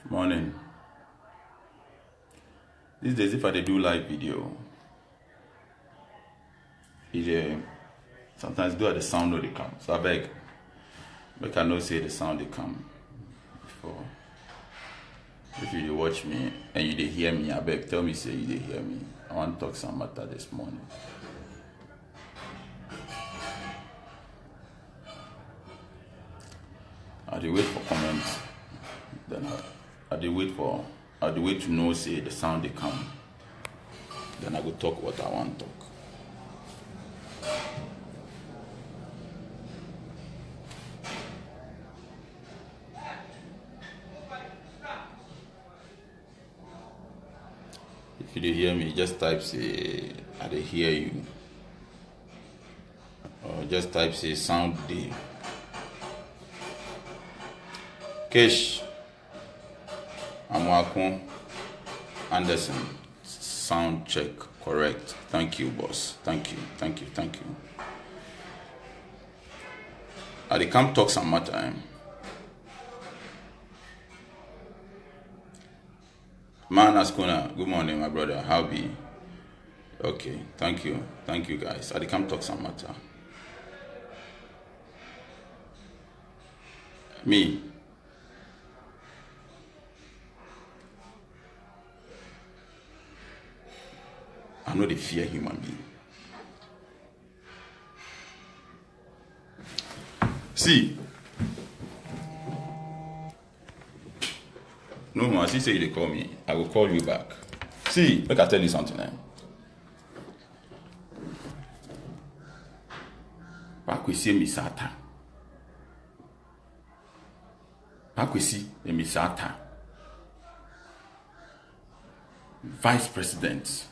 Morning. These days, if I dey do live video, sometimes do the sound no dey come. So I beg, make I know say the sound dey come. Before, if you dey watch me and you dey hear me, I beg, tell me say you dey hear me. I want to talk some matter this morning. I dey wait for comments. Then I dey wait to know say the sound dey come. Then I go talk what I want to talk. If you dey hear me, just type say I dey hear you. Or just type say sound dey. Kesh Amwakun Anderson, sound check correct. Thank you, boss. Thank you. I dey come talk some matter. Man Askuna, good morning, my brother. How be? Okay, thank you guys. I dey come talk some matter. Me, I know they fear human being. See, no more. As you say they call me, I will call you back. See, make I tell you something. Pakwesi Misata. Pakwesi Misata. Vice President.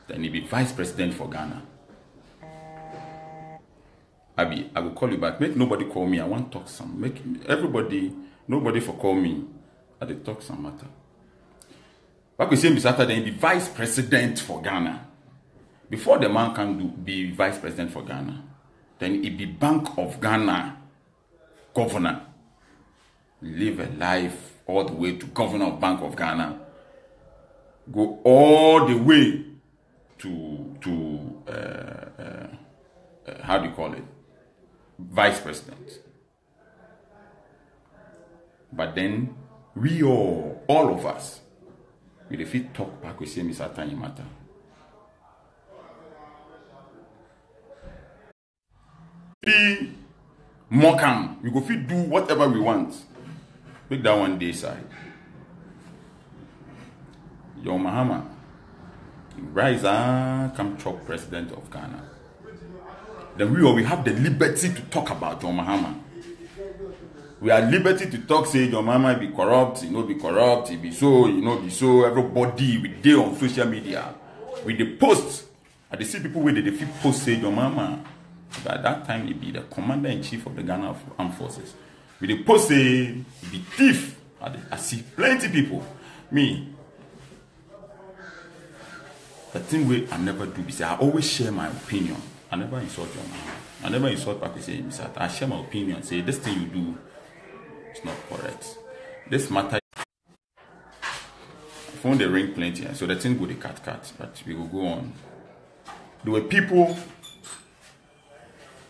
Then he be Vice President for Ghana. I will call you back. Make nobody call me. I want to talk some. Make nobody for call me. I dey talk some matter. Back we say Misata then be Vice President for Ghana. Before the man can be Vice President for Ghana, then he be Bank of Ghana Governor. Live a life all the way to Governor of Bank of Ghana. Go all the way to how do you call it? Vice President. But then we all of us, we fit talk back with same Misata matter. Be Mokam, we go fit do whatever we want. Make that one day side. Your Mahama. Rise and come chop President of Ghana. Then we have the liberty to talk about John Mahama. We are liberty to talk, say John Mahama be corrupt, he no be corrupt, he be so, he no be so. Everybody we dey on social media. We dey post. I dey see people where they fit post say John Mahama. But at that time he be the commander-in-chief of the Ghana Armed Forces. We dey post say he be thief. I see plenty people. Me. The thing way I never do is I always share my opinion. I never insult your man. I never insult Pakwesi Misata. I share my opinion. Say this thing you do is not correct. This matter. Phone they ring plenty, so the thing go the cat. But we will go on. There were people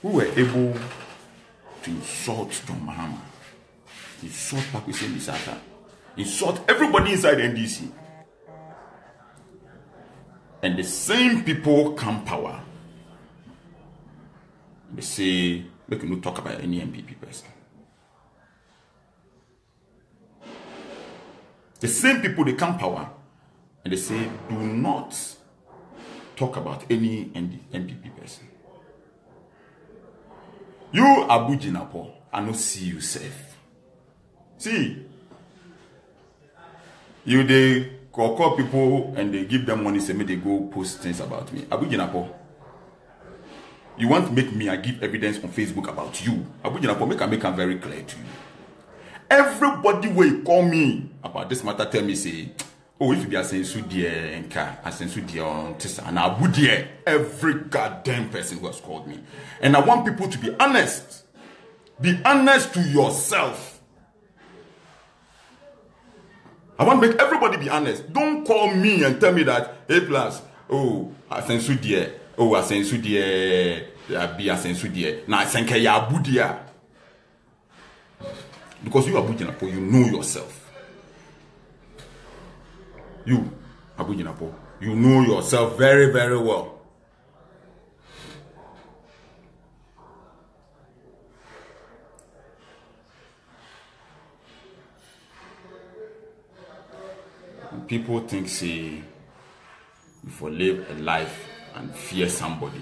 who were able to insult John Mahama, insult Pakwesi Misata, insult everybody inside NDC. And the same people come power. They say, we can not talk about any MPP person. The same people, they come power. And they say, do not talk about any MPP person. You, Abu Jinapo, I don't see you safe. See, you, they call people and they give them money, say me they go post things about me. Abu Jinapo, you want to make me I give evidence on Facebook about you. Abu Jinapo, make them very clear to you. Everybody will call me about this matter, tell me say, oh, if you be saying so dear and car, I send so dear on Tessa and Abu dear, every goddamn person who has called me. And I want people to be honest. Be honest to yourself. I want to make everybody be honest. Don't call me and tell me that A plus. Oh, I sensu dear. Oh, I sensu dear. Be a sensu dear. Now I senke ya abudia. Because you are Abujinapo, you know yourself. You, Abujinapo, you know yourself very, very well. People think, say, if you live a life and fear somebody,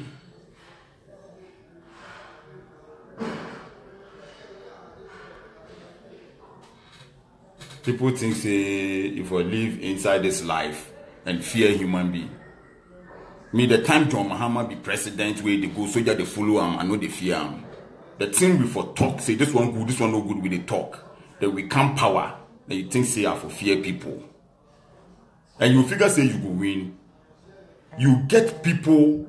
people think, say, if you live inside this life and fear human being. Me, the time John Mahama be president, where they go, soldier they follow him, I know they fear him. The thing we for talk, say, this one good, this one no good, we they talk. Then we come power, then you think, say, I for fear people. And you figure say you go win. You get people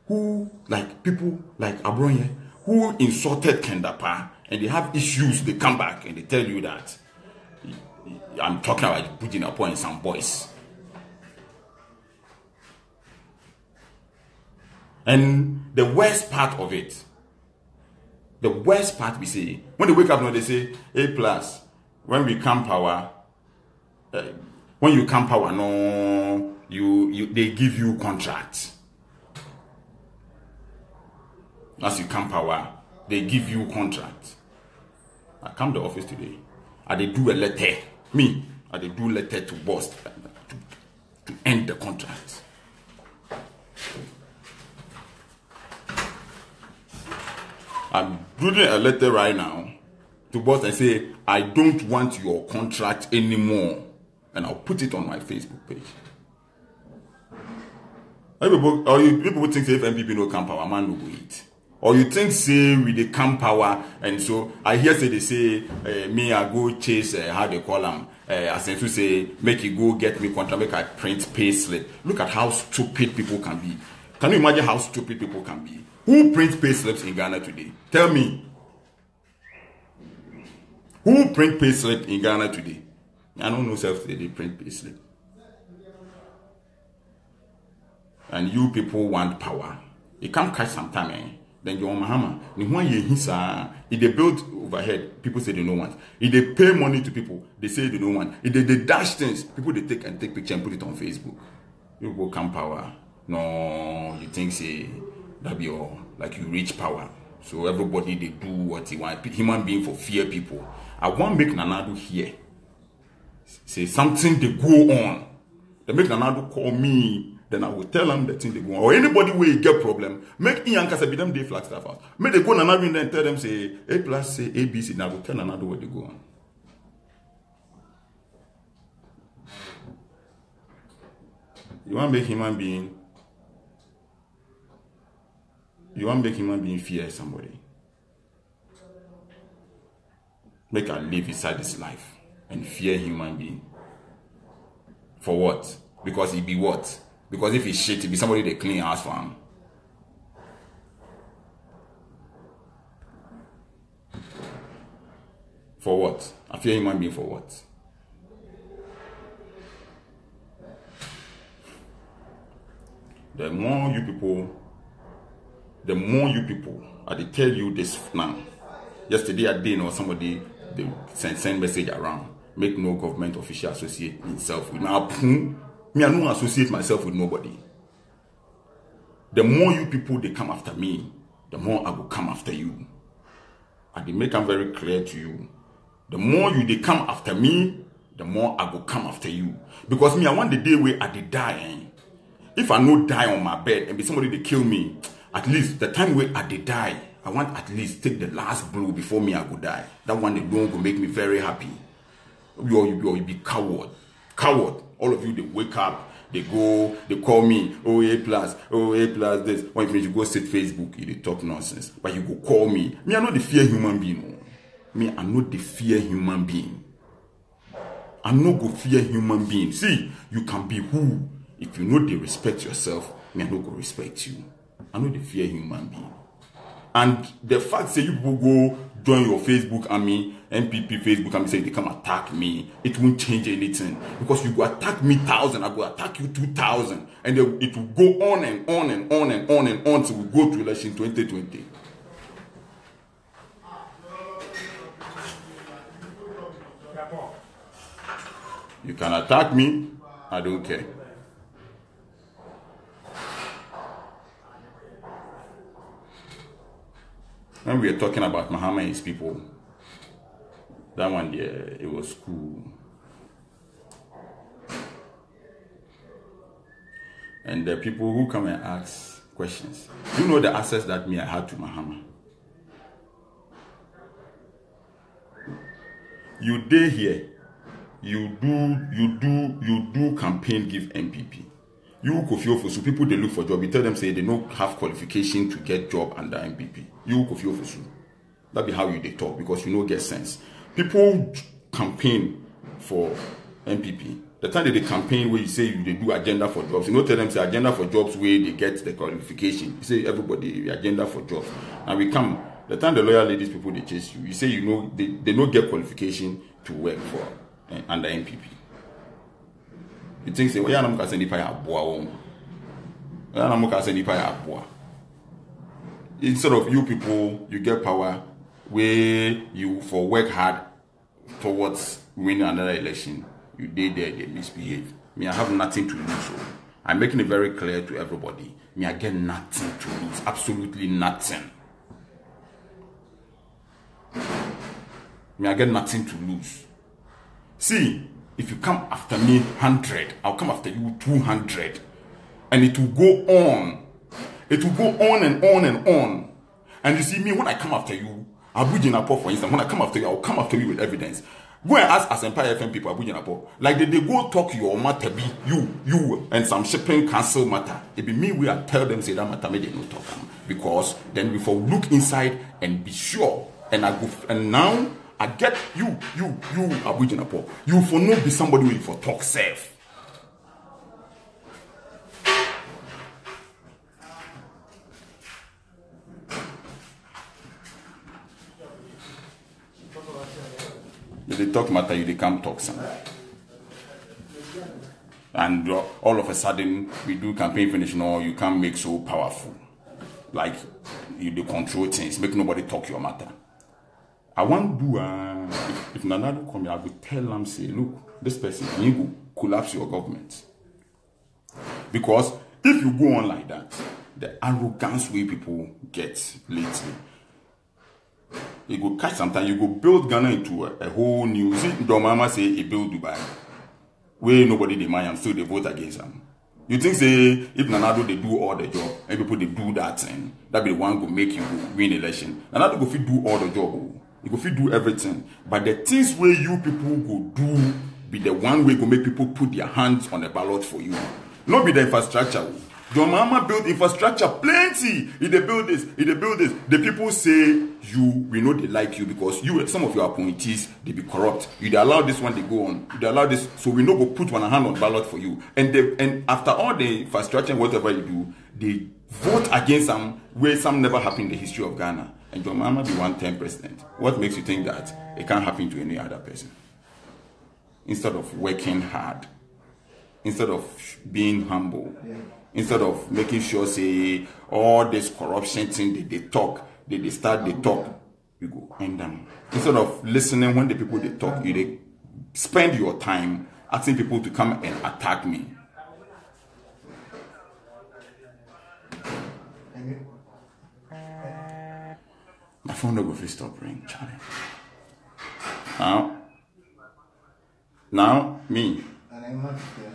who like Abronye, who insulted Kendapa, and they have issues, they come back and they tell you that I'm talking about putting a point in some boys. And the worst part of it, we say, when they wake up now, they say, A plus, when we come power, when you come power, no, they give you contracts. As you come power, they give you contracts. I come to the office today. I they do a letter. I they do a letter to boss to end the contract. I'm doing a letter right now to boss and say, I don't want your contract anymore. And I'll put it on my Facebook page. People think say if MPP no come power, man no go eat. Or you think say we the come power, and so I hear say they say me I go chase how they call them. As to say make you go get me contract, make I print pay slip. Look at how stupid people can be. Can you imagine how stupid people can be? Who prints pay slips in Ghana today? Tell me. Who print pay slip in Ghana today? I don't know self they print pay slip. And you people want power. It can't catch some time, eh? Then John Mahama, if they build overhead, people say they don't want. If they pay money to people, they say they don't want. If they dash things, people they take picture and put it on Facebook. You go come power. No, you think say that be all like you reach power. So everybody they do what he want. Human being for fear people. I want make Nanado here. Say something they go on. They make Nanado call me. Then I will tell them the thing they go on. Or anybody where you get problem, make Ian Kasa be them day flag staff out. Make they go on another and tell them say A plus say ABC. Now I will tell another where they go on. You want to make human being. You want to make human being fear somebody. Make her live inside this life and fear human being. For what? Because he be what? Because if he's shit, he be somebody they clean house for him. For what? I fear human being for what? The more you people, I they tell you this now. Yesterday I did know somebody they send message around. Make no government official associate himself with me. I don't associate myself with nobody. The more you people they come after me, the more I will come after you. And they make them very clear to you. The more you they come after me, the more I will come after you. Because me, I want the day where I did die. If I no die on my bed and be somebody they kill me, at least the time where I did die, I want at least take the last blow before me I go die. That one alone will make me very happy. You be coward. Coward. All of you, they wake up, they go, they call me, oh A plus this. When you go sit Facebook, you talk nonsense. But you go call me. Me, I know the fear human being. Me, I know the fear human being. I know go fear human being. See, you can be who. If you know they respect yourself, me, I know go respect you. I know the fear human being. And the fact say you people go join your Facebook army, MPP Facebook army, say they come attack me. It won't change anything. Because you go attack me 1,000, I go attack you 2,000. And then it will go on and on and on and on and on till we go to election 2020. You can attack me, I don't care. When we were talking about Mahama and his people, that one there, it was cool. And the people who come and ask questions, you know the access that me I had to Mahama. You day here, you do campaign, give MPP. You Kofi Ofosu, people they look for job, you tell them say they don't have qualification to get job under MPP. You Kofi Ofosu. That be how you they talk, because you know get sense. People campaign for MPP. The time that they campaign where you say they do agenda for jobs, you know tell them say agenda for jobs where they get the qualification. You say everybody agenda for jobs. And we come, the time the loyal ladies people they chase you, you say you know they don't get qualification to work for under MPP. You think say, well, I'm not going to instead of you people, you get power where you for work hard towards winning another election. You did there, they misbehave. Me, I have nothing to lose. So I'm making it very clear to everybody. Me, I get nothing to lose. Absolutely nothing. Me, I get nothing to lose. See, if you come after me 100, I'll come after you 200. And it will go on. It will go on and on and on. And you see me, when I come after you, Abuja Napo, for instance, when I come after you, I'll come after you with evidence. Go and ask as Empire FM people, Abuja Napo. Like they go talk your matter, be you, and some shipping cancel matter. It be me, we are tell them, say that matter, may they not talk. Because then before look inside and be sure. And I go, and now, I get you, Abuja Napo. You for no be somebody who for talk safe. They talk matter, you they come talk some. And all of a sudden, we do campaign finish, no, you can't make so powerful. Like, you they control things, make nobody talk your matter. I want to do, if Nana come here, I will tell them, say, look, this person, you go collapse your government. Because if you go on like that, the arrogance way people get lately, you go catch sometimes, you go build Ghana into a whole new, see, Domama say, he build Dubai, where nobody demand and still they vote against them. You think, say, if Nanado they do all the job, and people they do that thing, that be the one go make you win election. Nanado go fit do all the job. You go fit do everything. But the things where you people go do be the one way go make people put their hands on the ballot for you. Not be the infrastructure. John Mahama build infrastructure plenty. If they build this, if they build this, the people say we know they like you because some of your appointees they be corrupt. You they allow this one they go on. You they allow this, so we know go put one hand on ballot for you. And after all the infrastructure and whatever you do, they vote against them where some never happened in the history of Ghana. And John Mahama be 1-term president. What makes you think that it can't happen to any other person? Instead of working hard, instead of being humble. Instead of making sure, say, all this corruption thing they talk, they start, they talk, you go end them. Instead of listening when the people they talk, you they spend your time asking people to come and attack me. My phone don't go free stop ring, Charlie. Now, me,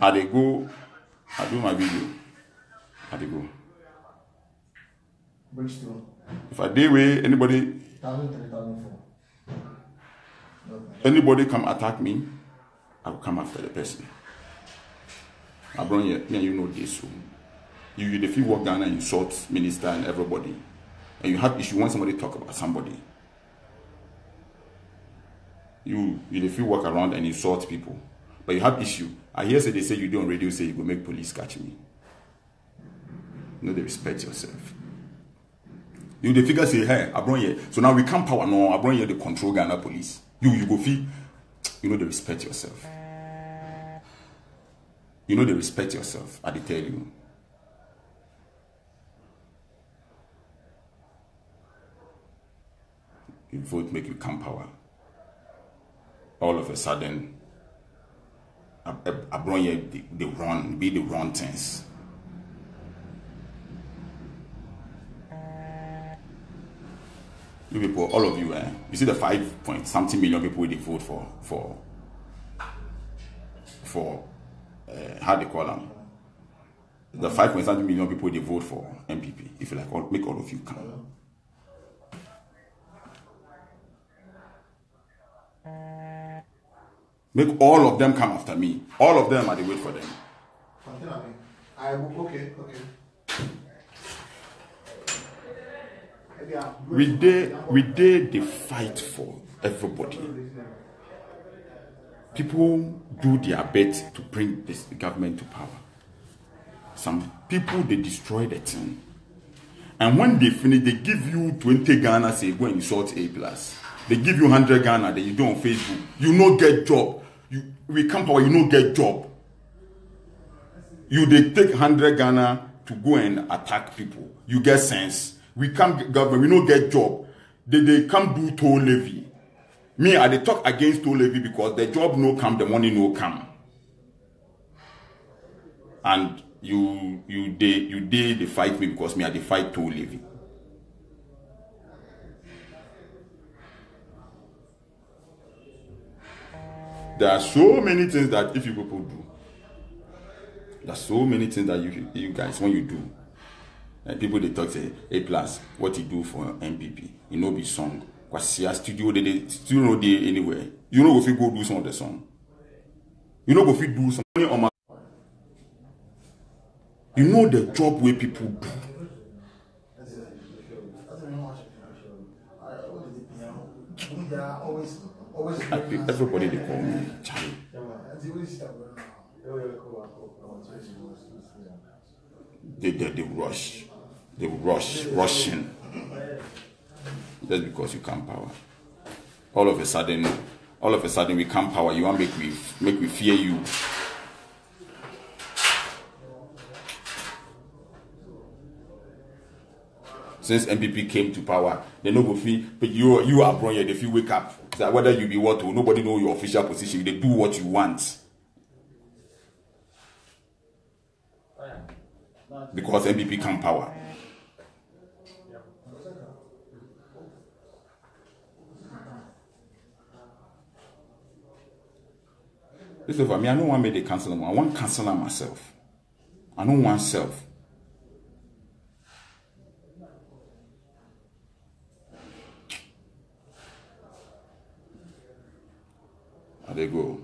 I they go, I do my video. I they go. If I day way, anybody come attack me, I will come after the person. I brought you, me and you know this. So you if you walk down and insult minister and everybody, and you have issue when somebody talk about somebody. You if you walk around and insult people, but you have issue. I hear say they say you do on radio say you go make police catch me. No, they respect yourself. You the figure say, hey, Abronye. So now we come power no, Abronye the control Ghana police. You go feel, you know they respect yourself. You know they respect yourself, I tell you. You vote make you come power. All of a sudden, Abronye they run, be the wrong things. You people, all of you, you see the 5 point something million people they vote for how they call them. The 5 point something million people they vote for MPP. If you like, make all of you come. Make all of them come after me. All of them are they wait for them. We did the fight for everybody. People do their best to bring this government to power. Some people they destroy the thing. And when they finish, they give you 20 Ghana, say go and insult A+. They give you 100 Ghana that you do on Facebook. You no get job. We come power, you no get job. You they take 100 Ghana to go and attack people. You get sense. We come government, we no get job. They come do toll levy. Me, I they talk against toll levy because the job no come, the money no come. And you did they fight me because me I they fight toll levy. There are so many things that if you people do, there are so many things that you guys when you do. And people they talk say A+, what you do for MPP, you know be song. Cause see a studio they still no day anywhere. You know if you go do some of the song. You know if you do something on my. You know the job where people do. Everybody they call me Charlie. They rushing. Just because you come power. All of a sudden we come power. You want make we fear you. Since MPP came to power, they no go feel. But you are brought here. If you wake up, so whether you be what, nobody know your official position. They do what you want. Because MPP come power. Listen for me, I don't want to make the councillor. I want councillor myself. I don't want self. There they go.